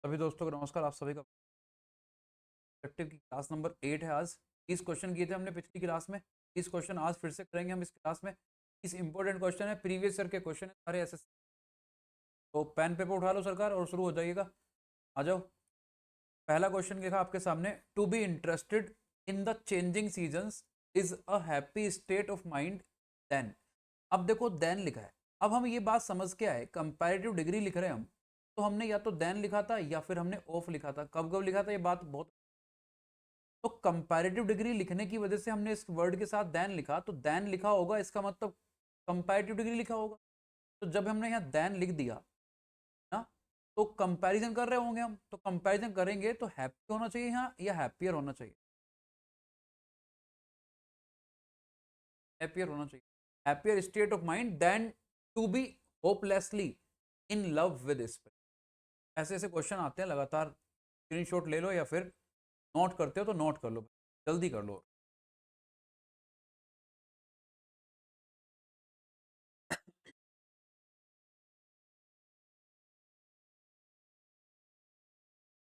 सभी दोस्तों को नमस्कार। आप सभी का ऑब्जेक्टिव की क्लास नंबर 8 है। आज 30 क्वेश्चन किए थे हमने पिछली क्लास में। 30 क्वेश्चन आज फिर से करेंगे हम इस क्लास में। इस इंपॉर्टेंट क्वेश्चन है, प्रीवियस ईयर के क्वेश्चन है सारे ऐसे। तो पेन पेपर उठा लो सरकार और शुरू हो जाइएगा। आ जाओ। पहला क्वेश्चन लिखा आपके सामने, to be interested in the changing seasons is a happy state of mind then. अब देखो देन लिखा है। अब हम ये बात समझ के आए, कंपैरेटिव डिग्री लिख रहे हैं हम, तो हमने या तो देन लिखा था या फिर हमने ऑफ लिखा था। कब कब लिखा था ये बात बहुत। तो कंपैरेटिव डिग्री लिखने की वजह से हमने इस वर्ड के साथ देन लिखा, तो देन लिखा होगा, इसका मतलब कंपैरेटिव डिग्री लिखा होगा। तो जब हमने यहाँ देन लिख दिया ना, तो कंपैरिजन कर रहे होंगे हम, तो कंपैरिजन करेंगे तो हैप्पी होना चाहिए यहाँ या हैप्पियर होना चाहिए? हैप्पियर होना चाहिए। Happier state of mind then to be hopelessly in love with spirit. ऐसे ऐसे क्वेश्चन आते हैं लगातार। स्क्रीनशॉट ले लो या फिर नोट करते हो तो नोट कर लो, जल्दी कर लो,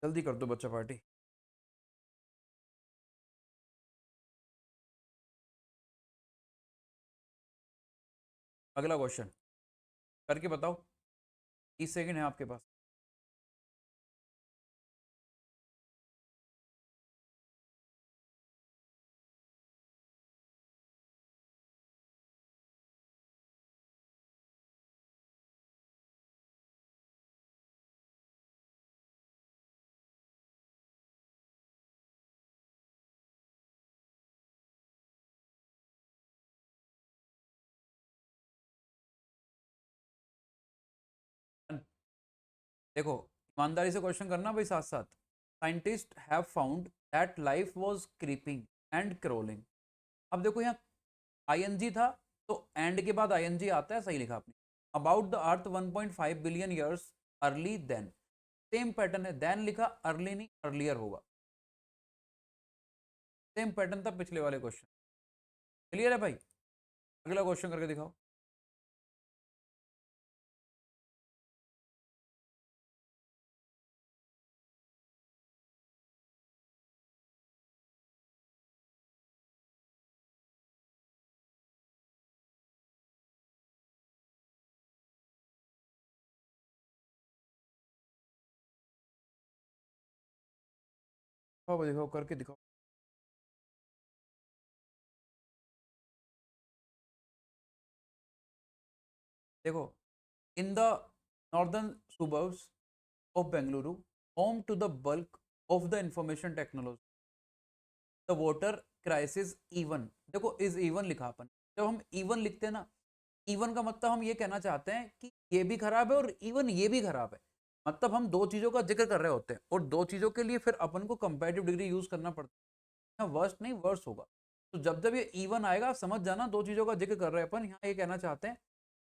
जल्दी कर दो बच्चा पार्टी। अगला क्वेश्चन करके बताओ। 30 सेकंड है आपके पास। देखो, ईमानदारी से क्वेश्चन करना भाई साथ साथ। Scientist have found that life was creeping and crawling. अब देखो यहाँ आईएनजी था, तो एंड के बाद आईएनजी आता है, सही लिखा आपने। About the earth 1.5 billion years early then. Same pattern है, देन लिखा, अर्ली नहीं अर्लियर होगा। सेम पैटर्न था पिछले वाले क्वेश्चन। क्लियर है भाई? अगला क्वेश्चन करके दिखाओ। दिखाओ दिखाओ करके दिखाओ। देखो, in the northern suburbs of Bengaluru, home to the bulk of the information technology, the voter crisis even. देखो इज इवन लिखा अपन। जब हम इवन लिखते हैं ना, इवन का मतलब हम ये कहना चाहते हैं कि ये भी खराब है और इवन ये भी खराब है। मतलब हम दो चीजों का जिक्र कर रहे होते हैं और दो चीजों के लिए फिर अपन को कंपैरेटिव डिग्री यूज करना पड़ता है। वर्स्ट नहीं वर्स होगा। तो जब जब ये इवन आएगा समझ जाना दो चीजों का जिक्र कर रहे हैं अपन। यहाँ ये कहना चाहते हैं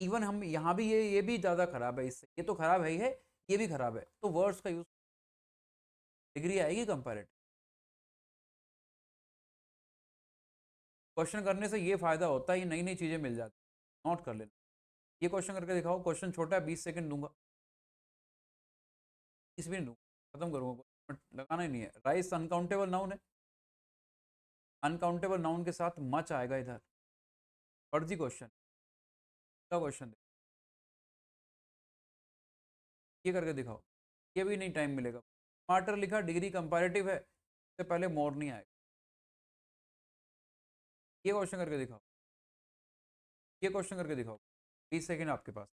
इवन हम यहाँ भी ये भी ज्यादा खराब है इससे, ये तो खराब है ही है, ये भी खराब है, तो वर्ड्स का यूज डिग्री आएगी कंपैरेटिव। क्वेश्चन करने से ये फायदा होता है, ये नई नई चीजें मिल जाती, नोट कर लेना। ये क्वेश्चन करके दिखाओ। क्वेश्चन छोटा है, 20 सेकंड दूंगा, 30 मिनट दूंगा, खत्म करूंगा, लगाना ही नहीं है। राइस अनकाउंटेबल नाउन है, अनकाउंटेबल नाउन के साथ मच आएगा इधर। फर्जी क्वेश्चन का क्वेश्चन ये करके दिखाओ। ये भी नहीं टाइम मिलेगा। टमाटर लिखा, डिग्री कंपैरेटिव है, इससे पहले मोर नहीं आएगा। ये क्वेश्चन करके दिखाओ। ये क्वेश्चन करके दिखाओ। 20 सेकंड आपके पास।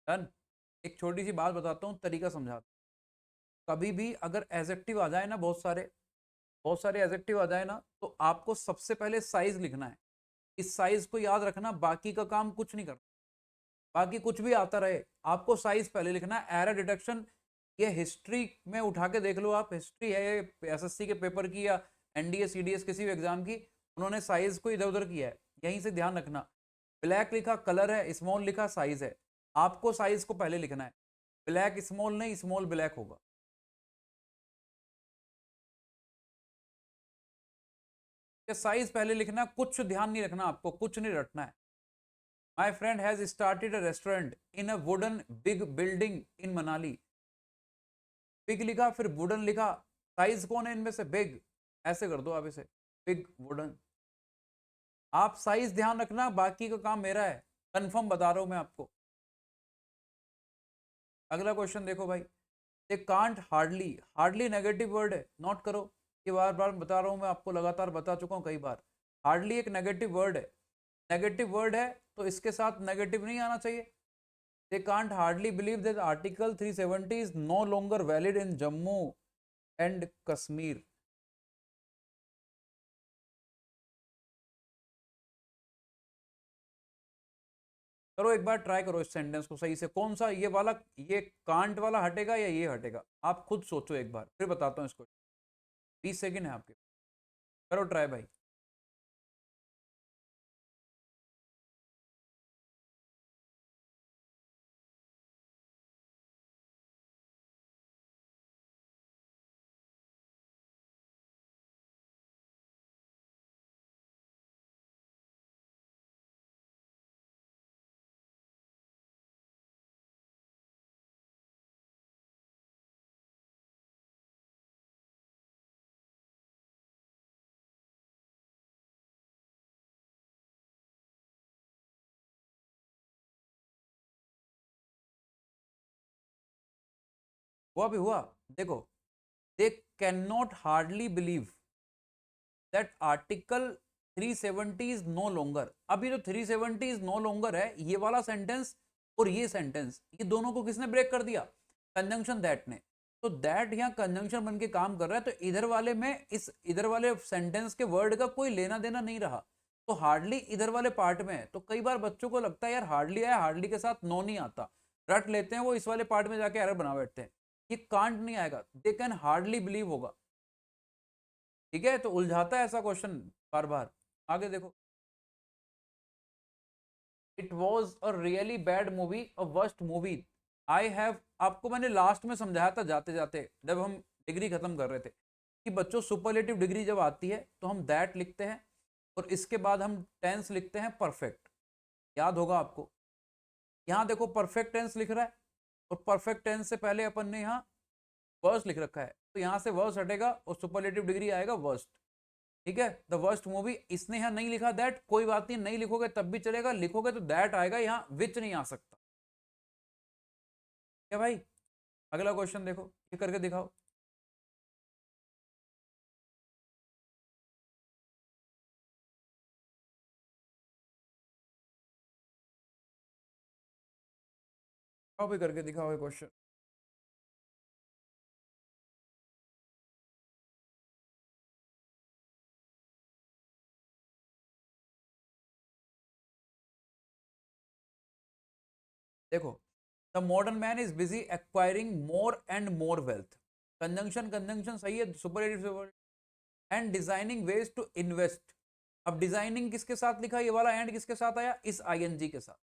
डन। एक छोटी सी बात बताता हूँ, तरीका समझाता हूँ। कभी भी अगर एजेक्टिव आ जाए ना, बहुत सारे एजेक्टिव आ जाए ना, तो आपको सबसे पहले साइज लिखना है। इस साइज को याद रखना, बाकी का काम कुछ नहीं करना। बाकी कुछ भी आता रहे, आपको साइज पहले लिखना है। एरर डिटेक्शन ये हिस्ट्री में उठा के देख लो आप। हिस्ट्री है ये एसएससी के पेपर की या एनडीए सीडीएस किसी भी एग्जाम की, उन्होंने साइज को इधर उधर किया है, यहीं से ध्यान रखना। ब्लैक लिखा कलर है, स्मॉल लिखा साइज है। आपको साइज को पहले लिखना है। ब्लैक स्मॉल नहीं, स्मॉल ब्लैक होगा। साइज पहले लिखना, कुछ ध्यान नहीं रखना, आपको कुछ नहीं रटना है। My friend has started a restaurant in a wooden big building in Manali. Big लिखा, फिर वुडन लिखा, साइज कौन है इनमें से? बिग। ऐसे कर दो आप इसे, बिग वुडन। आप साइज ध्यान रखना, बाकी का काम मेरा है, कंफर्म बता रहा हूं मैं आपको। अगला क्वेश्चन देखो भाई, दे can't hardly, hardly negative word है, नोट करो। ये बार बार बता रहा हूं मैं आपको, लगातार बता चुका हूं कई बार। हार्डली एक नेगेटिव वर्ड है, नेगेटिव वर्ड है तो इसके साथ नेगेटिव नहीं आना चाहिए। They can't hardly believe that article 370 is no longer valid in Jammu and Kashmir. करो एक बार, ट्राई करो इस सेंटेंस को सही से, कौन सा ये वाला, ये कांट वाला हटेगा या ये हटेगा, आप खुद सोचो एक बार, फिर बताता हूँ इसको। 20 सेकेंड है आपके, करो ट्राई भाई। हुआ भी हुआ, देखो, they can not hardly believe that article 370 is no longer. अब ये जो 370 इज नो लॉन्गर है, ये वाला सेंटेंस और ये सेंटेंस, ये दोनों को किसने ब्रेक कर दिया? कंजंक्शन दैट ने। तो दैट यहाँ कंजंक्शन बन के काम कर रहा है, तो इधर वाले में, इस इधर वाले सेंटेंस के वर्ड का कोई लेना देना नहीं रहा, तो हार्डली इधर वाले पार्ट में है। तो कई बार बच्चों को लगता है यार हार्डली आया, हार्डली के साथ नो नहीं आता, रट लेते हैं, वो इस वाले पार्ट में जाके एरर बना बैठते हैं। ये कांट नहीं आएगा, दे कैन हार्डली बिलीव होगा। ठीक है, तो उलझाता है ऐसा क्वेश्चन बार बार। आगे देखो, it was a really bad movie, a worst movie I have. आपको मैंने लास्ट में समझाया था जाते जाते, जब हम डिग्री खत्म कर रहे थे, कि बच्चों सुपरलेटिव डिग्री जब आती है तो हम दैट लिखते हैं और इसके बाद हम टेंस लिखते हैं परफेक्ट। याद होगा आपको। यहाँ देखो परफेक्ट टेंस लिख रहा है, और परफेक्ट टेंस से पहले अपन ने यहाँ वर्स लिख रखा है, तो यहाँ से वर्स हटेगा और सुपरलेटिव डिग्री आएगा वर्स्ट। ठीक है, द वर्स्ट मूवी, इसने यहाँ नहीं लिखा दैट, कोई बात नहीं, नहीं लिखोगे तब भी चलेगा, लिखोगे तो दैट आएगा, यहाँ विच नहीं आ सकता। क्या भाई? अगला क्वेश्चन देखो, ये करके दिखाओ। आओ भी करके दिखाओ ये क्वेश्चन। देखो, the modern man is busy acquiring more and more wealth. Conjunction conjunction सही है, superlative and designing ways to invest. अब डिजाइनिंग किसके साथ लिखा, ये वाला एंड किसके साथ आया? इस आईएनजी के साथ।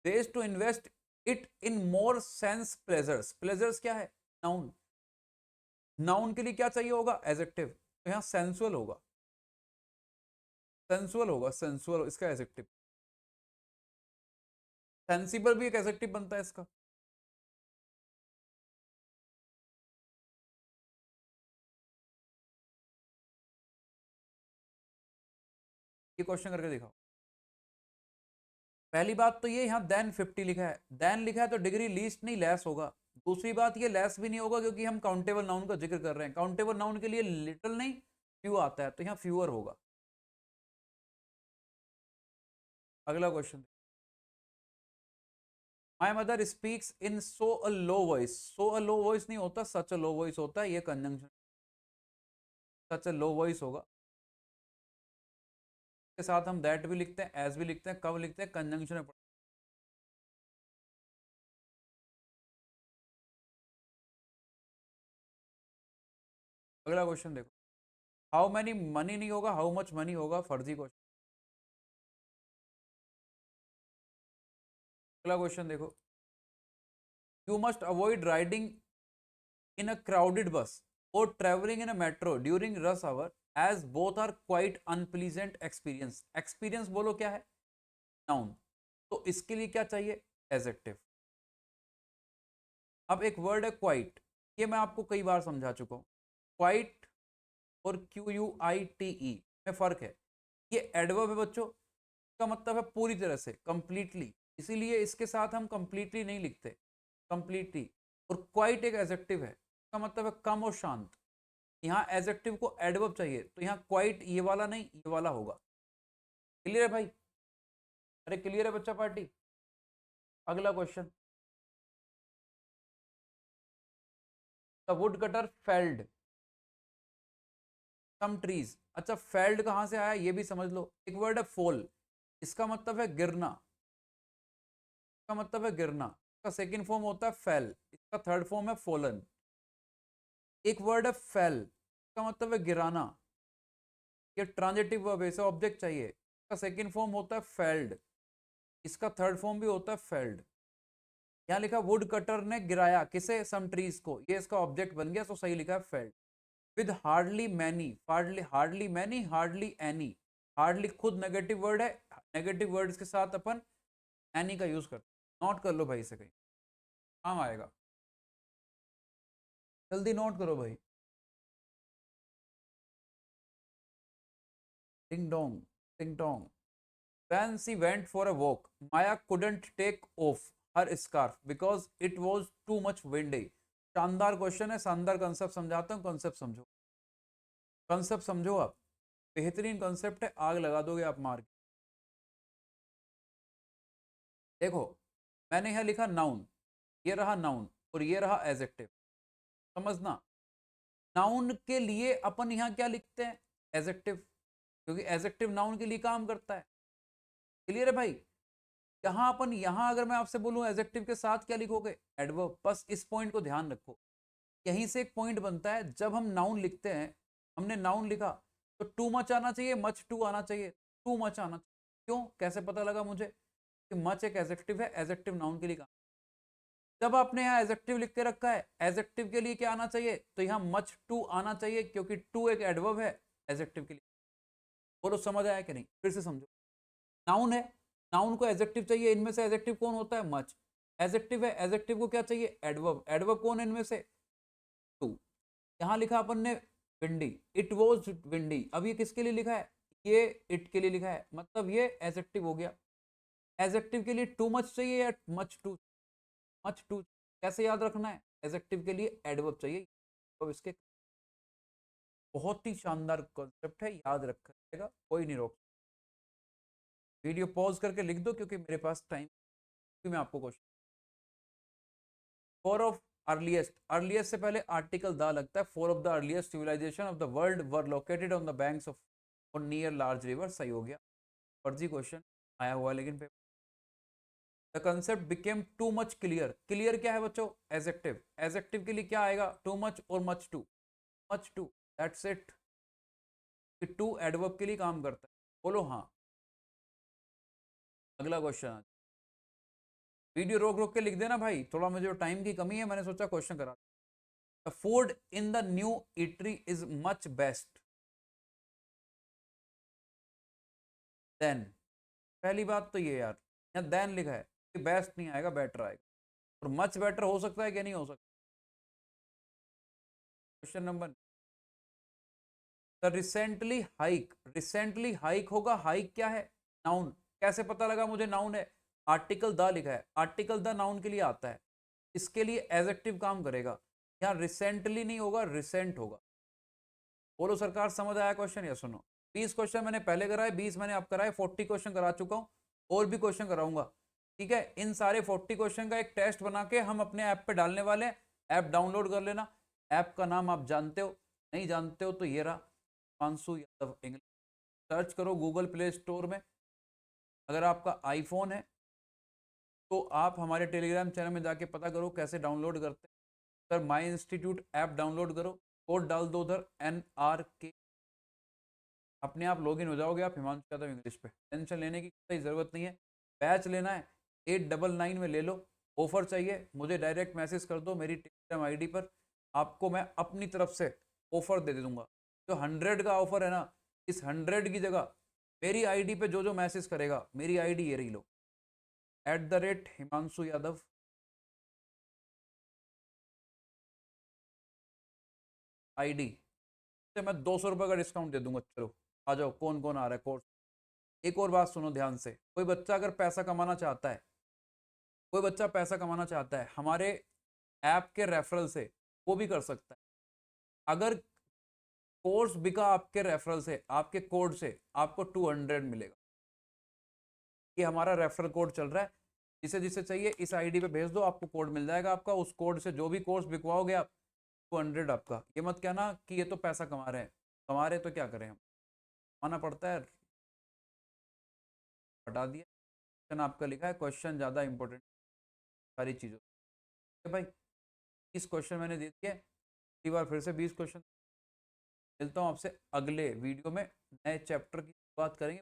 Ways to invest it in more sense pleasures. Pleasures क्या है? नाउन। नाउन के लिए क्या चाहिए होगा? एडजेक्टिव, तो यहाँ सेंसुअल होगा, सेंसुअल होगा, सेंसुअल इसका एडजेक्टिव। सेंसिबल भी एक एडजेक्टिव बनता है इसका। ये क्वेश्चन करके दिखाओ। पहली बात तो ये यहाँ देन 50 लिखा है, देन लिखा है तो डिग्री लीस्ट नहीं लेस होगा। दूसरी बात ये लेस भी नहीं होगा क्योंकि हम काउंटेबल नाउन का जिक्र कर रहे हैं, काउंटेबल नाउन के लिए लिटिल नहीं फ्यू आता है, तो यहाँ फ्यूअर होगा। अगला question, my mother speaks in so a low voice. So a low voice नहीं होता, सच अ लो वॉइस होता है, ये कंजंक्शन, सच अ लो वॉइस होगा। के साथ हम दैट भी लिखते हैं, एज भी लिखते हैं, कब लिखते हैं? कंजंक्शन में। अगला क्वेश्चन देखो, हाउ मैनी मनी नहीं होगा, हाउ मच मनी होगा, फर्जी क्वेश्चन। अगला क्वेश्चन देखो, you must avoid riding in a crowded bus और travelling in a metro during rush hour as both are quite unpleasant experience. Experience बोलो क्या है, नाउन, तो इसके लिए क्या चाहिए, एडजेक्टिव। अब एक वर्ड है क्वाइट, ये मैं आपको कई बार समझा चुका हूँ। क्वाइट और QUITE में फर्क है। ये एडवर्ब है बच्चों, इसका मतलब है पूरी तरह से, कंप्लीटली, इसीलिए इसके साथ हम कंप्लीटली नहीं लिखते, कंप्लीटली। और क्वाइट एक एडजेक्टिव है, इसका मतलब है कम और शांत। यहाँ एडजेक्टिव को एडवर्ब चाहिए, तो यहाँ क्वाइट ये वाला नहीं, ये वाला होगा। क्लियर है भाई? अरे क्लियर है बच्चा पार्टी? अगला question, the woodcutter felled some trees. अच्छा, फेल्ड कहां से आया ये भी समझ लो। एक वर्ड है फोल, इसका मतलब है गिरना, इसका मतलब है गिरना। इसका सेकंड फॉर्म होता है फेल, इसका थर्ड फॉर्म है फोलन। एक वर्ड है फेल, इसका मतलब है गिराना, ये ट्रांजिटिव वर्ब है, इसे ऑब्जेक्ट चाहिए। इसका सेकंड फॉर्म होता है फेल्ड, इसका थर्ड फॉर्म भी होता है फेल्ड। यहाँ लिखा वुड कटर ने गिराया किसे, सम ट्रीज को, ये इसका ऑब्जेक्ट बन गया, तो सही लिखा है failed. With hardly many, hardly, hardly many, hardly any. Hardly खुद नेगेटिव वर्ड है, नेगेटिव वर्ड्स के साथ अपन एनी का यूज करते हैं। नोट कर लो भाई, इसे कहीं काम आएगा, जल्दी नोट करो भाई। टिंग डोंग, टिंग Tong. When she went for a walk, Maya couldn't take off her scarf because it was too much windy. शानदार क्वेश्चन है, शानदार कंसेप्ट समझाता हूँ, कंसेप्ट समझो, कंसेप्ट समझो आप। बेहतरीन कंसेप्ट है, आग लगा दोगे आप मार के। देखो, मैंने यहाँ लिखा नाउन, ये रहा नाउन और ये रहा एडजेक्टिव। समझना, नाउन के लिए अपन यहाँ क्या लिखते हैं, एडजेक्टिव, क्योंकि एडजेक्टिव नाउन के लिए काम करता है। क्लियर है भाई? यहाँ अपन, यहाँ अगर मैं आपसे बोलूं एडजेक्टिव के साथ क्या लिखोगे, एडवर्ब। बस इस पॉइंट को ध्यान रखो। यहीं से एक पॉइंट बनता है, जब हम नाउन लिखते हैं, हमने नाउन लिखा तो टू मच आना चाहिए, मच टू आना चाहिए, टू मच आना चाहिए। क्यों, कैसे पता लगा मुझे कि मच एक एडजेक्टिव है, एडजेक्टिव नाउन के लिए काम। जब आपने यहाँ एडजेक्टिव लिख के रखा है, एडजेक्टिव के लिए क्या आना चाहिए, तो यहाँ मच टू आना चाहिए, क्योंकि टू एक एडवर्ब है एडजेक्टिव के लिए। बोलो समझ आया कि नहीं, फिर से समझो। नाउन है, नाउन को एडजेक्टिव चाहिए, इनमें से एडजेक्टिव कौन होता है, मच। एडजेक्टिव है, एडजेक्टिव को क्या चाहिए, एडवर्ब। एडवर्ब कौन है इनमें से, टू। यहाँ लिखा अपन ने विंडी, इट वॉज विंडी। अब ये किसके लिए लिखा है, ये इट के लिए लिखा है, मतलब ये एडजेक्टिव हो गया। एडजेक्टिव के लिए टू मच चाहिए या मच टू, मच टू। कैसे याद रखना है, एडजेक्टिव के लिए एडवर्ब चाहिए। तो इसके बहुत ही शानदार कॉन्सेप्ट है, याद रखिएगा, कोई नहीं रोक। वीडियो पॉज करके लिख दो, क्योंकि मेरे पास टाइम, मैं आपको question. Four of earliest, earliest से पहले आर्टिकल द लगता है। Four of the earliest civilisation of the world were located on the banks of और नियर लार्ज रिवर। सही हो गया, फर्जी क्वेश्चन आया हुआ लेकिन paper. The concept became too much clear, clear क्या है बच्चों, एडजेक्टिव। एडजेक्टिव के लिए क्या आएगा, टू मच और much too, much too, that's it. Too adverb के लिए काम करता है, बोलो हाँ। अगला क्वेश्चन, वीडियो रोक रोक के लिख देना भाई, थोड़ा मुझे टाइम की कमी है, मैंने सोचा क्वेश्चन करा। The food in the new eatery is much best then. पहली बात तो ये यार, यहाँ देन लिखा है, कि बेस्ट नहीं आएगा, बेटर आएगा। और मच बेटर हो सकता है कि नहीं हो सकता। Question number, the recently hike, recently hike होगा, हाइक क्या है, नाउन। कैसे पता लगा मुझे नाउन है, आर्टिकल द लिखा है, आर्टिकल द नाउन के लिए आता है, इसके लिए एडजेक्टिव काम करेगा। यहाँ रिसेंटली नहीं होगा, रिसेंट होगा। बोलो सरकार समझ आया क्वेश्चन, या सुनो। 20 क्वेश्चन मैंने पहले कराए, 20 मैंने अब कराए, 40 क्वेश्चन करा चुका हूँ, और भी क्वेश्चन कराऊंगा। ठीक है, इन सारे 40 क्वेश्चन का एक टेस्ट बना के हम अपने ऐप पे डालने वाले हैं। ऐप डाउनलोड कर लेना, ऐप का नाम आप जानते हो, नहीं जानते हो तो ये रहा, हिमांशु यादव इंग्लिश। सर्च करो गूगल प्ले स्टोर में। अगर आपका आईफोन है तो आप हमारे टेलीग्राम चैनल में जाके पता करो कैसे डाउनलोड करते हैं। Sir my institute app download करो, कोड डाल दो उधर NRK, अपने आप लॉगिन हो जाओगे आप हिमांशु यादव इंग्लिश पे। टेंशन लेने की कोई ज़रूरत नहीं है। बैच लेना है 899 में ले लो, ऑफर चाहिए मुझे डायरेक्ट मैसेज कर दो मेरी टेलीग्राम आईडी पर, आपको मैं अपनी तरफ से ऑफर दे दूंगा। जो 100 का ऑफर है ना, इस 100 की जगह मेरी आईडी पे जो जो मैसेज करेगा, मेरी आईडी ये रही लो, @हिमांशु यादव, आईडी से मैं 200 रुपये का डिस्काउंट दे दूंगा। चलो आ जाओ, कौन कौन आ रहा है कोर्स। एक और बात सुनो ध्यान से, कोई बच्चा अगर पैसा कमाना चाहता है, कोई बच्चा पैसा कमाना चाहता है हमारे ऐप के रेफरल से, वो भी कर सकता है। अगर कोर्स बिका आपके रेफरल से, आपके कोड से, आपको 200 मिलेगा। ये हमारा रेफरल कोड चल रहा है, जिसे जिसे चाहिए इस आईडी पे भेज दो, आपको कोड मिल जाएगा आपका। उस कोड से जो भी कोर्स बिकवाओगे आप, 200 आपका। ये मत कहना कि ये तो पैसा कमा रहे हैं, कमा रहे तो क्या करें हम, कमाना पड़ता है। हटा दिया, क्वेश्चन आपका लिखा है, क्वेश्चन ज़्यादा इंपॉर्टेंट सारी चीज़ों। भाई 20 क्वेश्चन मैंने दे दिए, अगली बार फिर से 20 क्वेश्चन। मिलता हूँ आपसे अगले वीडियो में, नए चैप्टर की बात करेंगे।